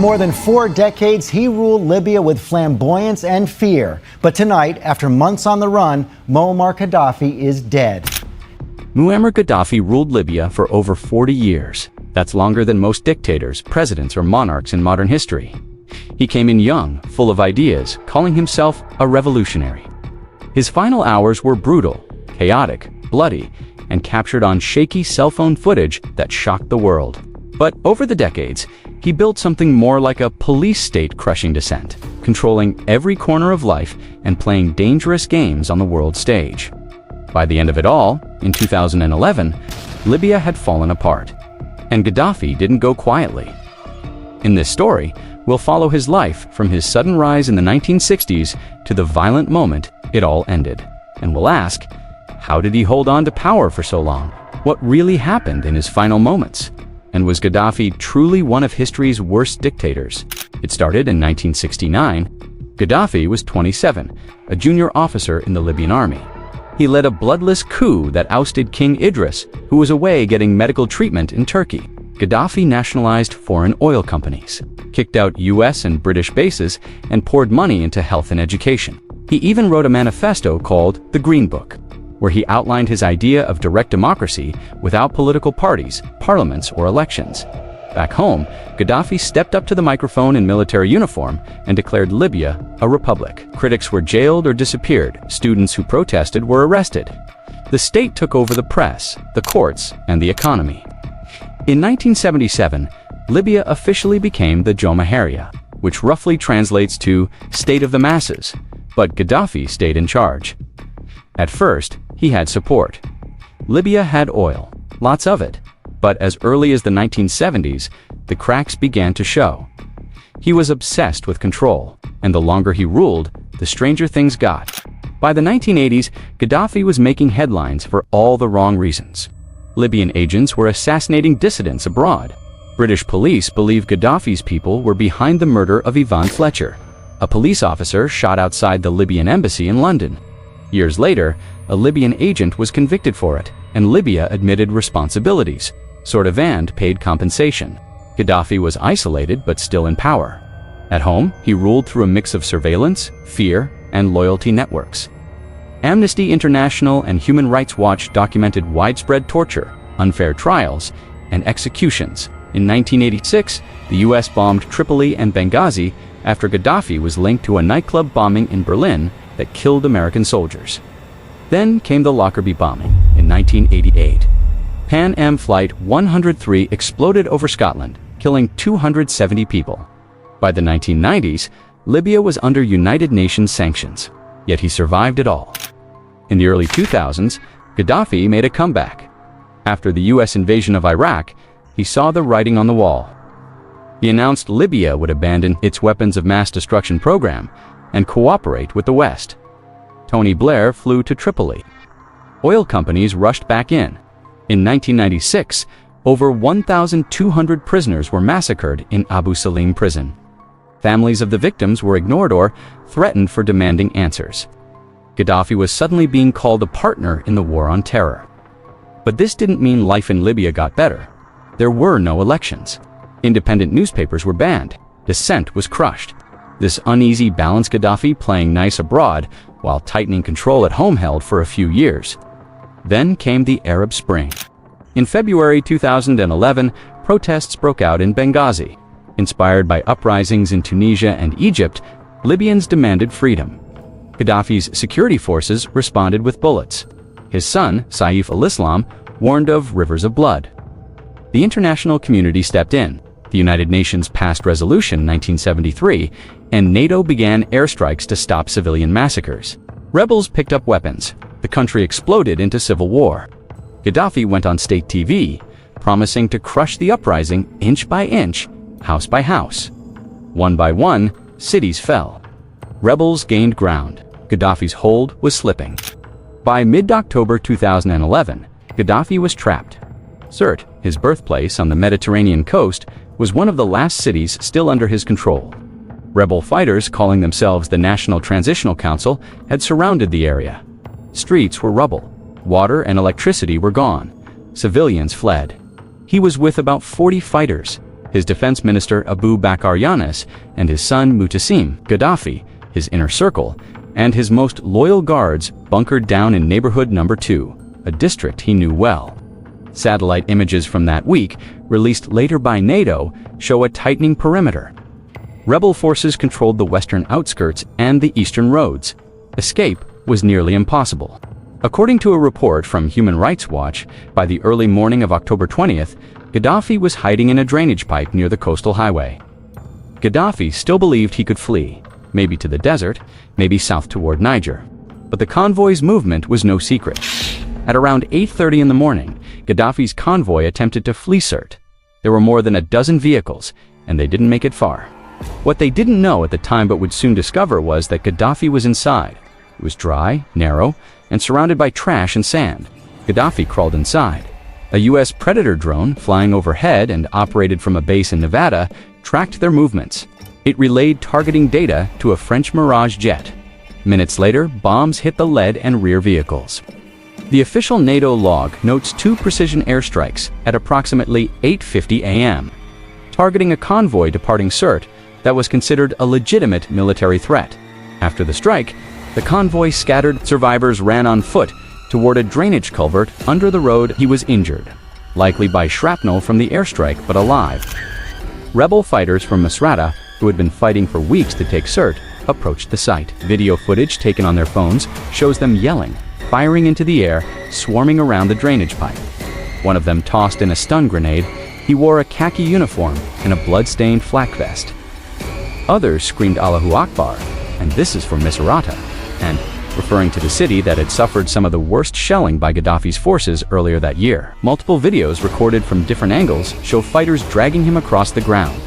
More than 4 decades, he ruled Libya with flamboyance and fear. But tonight, after months on the run, Muammar Gaddafi is dead. Muammar Gaddafi ruled Libya for over 40 years. That's longer than most dictators, presidents, or monarchs in modern history. He came in young, full of ideas, calling himself a revolutionary. His final hours were brutal, chaotic, bloody, and captured on shaky cell phone footage that shocked the world. But over the decades, he built something more like a police state crushing dissent, controlling every corner of life and playing dangerous games on the world stage. By the end of it all, in 2011, Libya had fallen apart, and Gaddafi didn't go quietly. In this story, we'll follow his life from his sudden rise in the 1960s to the violent moment it all ended. And we'll ask, how did he hold on to power for so long? What really happened in his final moments? And was Gaddafi truly one of history's worst dictators? It started in 1969. Gaddafi was 27, a junior officer in the Libyan army. He led a bloodless coup that ousted King Idris, who was away getting medical treatment in Turkey. Gaddafi nationalized foreign oil companies, kicked out US and British bases, and poured money into health and education. He even wrote a manifesto called the Green Book, where he outlined his idea of direct democracy without political parties, parliaments, or elections. Back home, Gaddafi stepped up to the microphone in military uniform and declared Libya a republic. Critics were jailed or disappeared. Students who protested were arrested. The state took over the press, the courts, and the economy. In 1977, Libya officially became the Jamahiriya, which roughly translates to state of the masses, but Gaddafi stayed in charge. At first, he had support. Libya had oil, lots of it, but as early as the 1970s, the cracks began to show. He was obsessed with control, and the longer he ruled, the stranger things got. By the 1980s, Gaddafi was making headlines for all the wrong reasons. Libyan agents were assassinating dissidents abroad. British police believed Gaddafi's people were behind the murder of Yvonne Fletcher, a police officer shot outside the Libyan embassy in London. Years later, a Libyan agent was convicted for it, and Libya admitted responsibilities, and paid compensation. Gaddafi was isolated but still in power. At home, he ruled through a mix of surveillance, fear, and loyalty networks. Amnesty International and Human Rights Watch documented widespread torture, unfair trials, and executions. In 1986, the US bombed Tripoli and Benghazi after Gaddafi was linked to a nightclub bombing in Berlin that killed American soldiers. Then came the Lockerbie bombing in 1988. Pan Am Flight 103 exploded over Scotland, killing 270 people. By the 1990s, Libya was under United Nations sanctions, yet he survived it all. In the early 2000s, Gaddafi made a comeback. After the US invasion of Iraq, he saw the writing on the wall. He announced Libya would abandon its weapons of mass destruction program and cooperate with the West. Tony Blair flew to Tripoli. Oil companies rushed back in. In 1996, over 1,200 prisoners were massacred in Abu Salim prison. Families of the victims were ignored or threatened for demanding answers. Gaddafi was suddenly being called a partner in the war on terror. But this didn't mean life in Libya got better. There were no elections. Independent newspapers were banned. Dissent was crushed. This uneasy balance Gaddafi playing nice abroad while tightening control at home held for a few years. Then came the Arab Spring. In February 2011, protests broke out in Benghazi. Inspired by uprisings in Tunisia and Egypt, Libyans demanded freedom. Gaddafi's security forces responded with bullets. His son, Saif al-Islam, warned of rivers of blood. The international community stepped in. The United Nations passed Resolution 1973, and NATO began airstrikes to stop civilian massacres. Rebels picked up weapons. The country exploded into civil war. Gaddafi went on state TV, promising to crush the uprising inch by inch, house by house. One by one, cities fell. Rebels gained ground. Gaddafi's hold was slipping. By mid-October 2011, Gaddafi was trapped. Sirte, his birthplace on the Mediterranean coast, was one of the last cities still under his control. Rebel fighters, calling themselves the National Transitional Council, had surrounded the area. Streets were rubble. Water and electricity were gone. Civilians fled. He was with about 40 fighters. His defense minister Abu Bakr Yunus and his son Mutassim Gaddafi, his inner circle, and his most loyal guards bunkered down in neighborhood number 2, a district he knew well. Satellite images from that week, released later by NATO, show a tightening perimeter. Rebel forces controlled the western outskirts and the eastern roads. Escape was nearly impossible. According to a report from Human Rights Watch, by the early morning of October 20th, Gaddafi was hiding in a drainage pipe near the coastal highway. Gaddafi still believed he could flee, maybe to the desert, maybe south toward Niger. But the convoy's movement was no secret. At around 8:30 in the morning, Gaddafi's convoy attempted to flee Sirte. There were more than a dozen vehicles, and they didn't make it far. What they didn't know at the time but would soon discover was that Gaddafi was inside. It was dry, narrow, and surrounded by trash and sand. Gaddafi crawled inside. A U.S. Predator drone, flying overhead and operated from a base in Nevada, tracked their movements. It relayed targeting data to a French Mirage jet. Minutes later, bombs hit the lead and rear vehicles. The official NATO log notes 2 precision airstrikes at approximately 8:50 a.m., targeting a convoy departing Sirte that was considered a legitimate military threat. After the strike, the convoy scattered. Survivors ran on foot toward a drainage culvert under the road. He was injured, likely by shrapnel from the airstrike, but alive. Rebel fighters from Misrata, who had been fighting for weeks to take Sirte, approached the site. Video footage taken on their phones shows them yelling, firing into the air, swarming around the drainage pipe. One of them tossed in a stun grenade. He wore a khaki uniform and a blood-stained flak vest. Others screamed Allahu Akbar, and this is for Misrata, and referring to the city that had suffered some of the worst shelling by Gaddafi's forces earlier that year. Multiple videos recorded from different angles show fighters dragging him across the ground.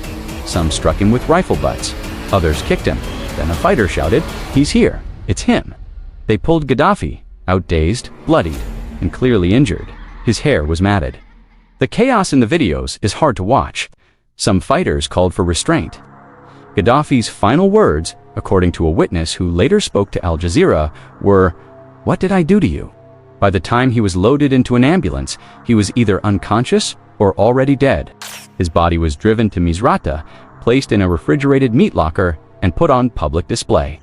Some struck him with rifle butts, others kicked him. Then a fighter shouted, "He's here, it's him." They pulled Gaddafi, out dazed, bloodied, and clearly injured. His hair was matted. The chaos in the videos is hard to watch. Some fighters called for restraint. Gaddafi's final words, according to a witness who later spoke to Al Jazeera, were, "What did I do to you?" By the time he was loaded into an ambulance, he was either unconscious or already dead. His body was driven to Misrata, placed in a refrigerated meat locker, and put on public display.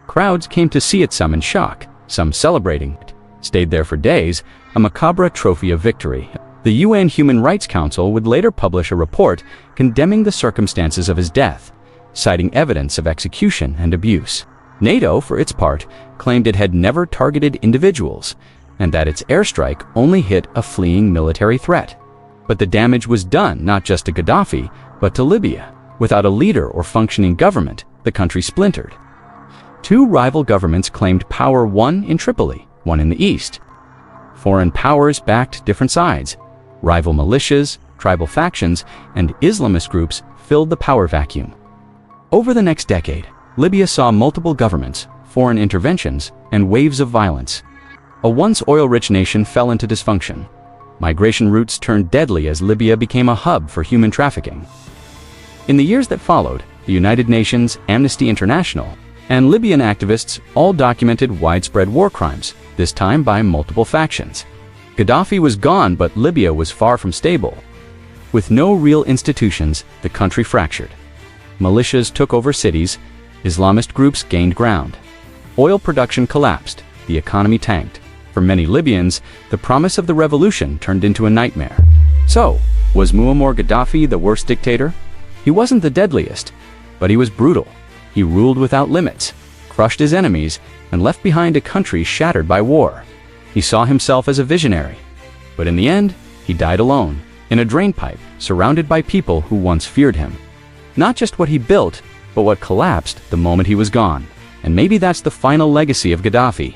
Crowds came to see it, some in shock, some celebrating it, stayed there for days, a macabre trophy of victory. The UN Human Rights Council would later publish a report condemning the circumstances of his death, citing evidence of execution and abuse. NATO, for its part, claimed it had never targeted individuals, and that its airstrike only hit a fleeing military threat. But the damage was done not just to Gaddafi, but to Libya. Without a leader or functioning government, the country splintered. 2 rival governments claimed power, one in Tripoli, one in the east. Foreign powers backed different sides. Rival militias, tribal factions, and Islamist groups filled the power vacuum. Over the next decade, Libya saw multiple governments, foreign interventions, and waves of violence. A once oil-rich nation fell into dysfunction. Migration routes turned deadly as Libya became a hub for human trafficking. In the years that followed, the United Nations, Amnesty International, and Libyan activists all documented widespread war crimes, this time by multiple factions. Gaddafi was gone, but Libya was far from stable. With no real institutions, the country fractured. Militias took over cities, Islamist groups gained ground. Oil production collapsed, the economy tanked. For many Libyans, the promise of the revolution turned into a nightmare. So, was Muammar Gaddafi the worst dictator? He wasn't the deadliest, but he was brutal. He ruled without limits, crushed his enemies, and left behind a country shattered by war. He saw himself as a visionary, but in the end, he died alone, in a drainpipe, surrounded by people who once feared him. Not just what he built, but what collapsed the moment he was gone. And maybe that's the final legacy of Gaddafi.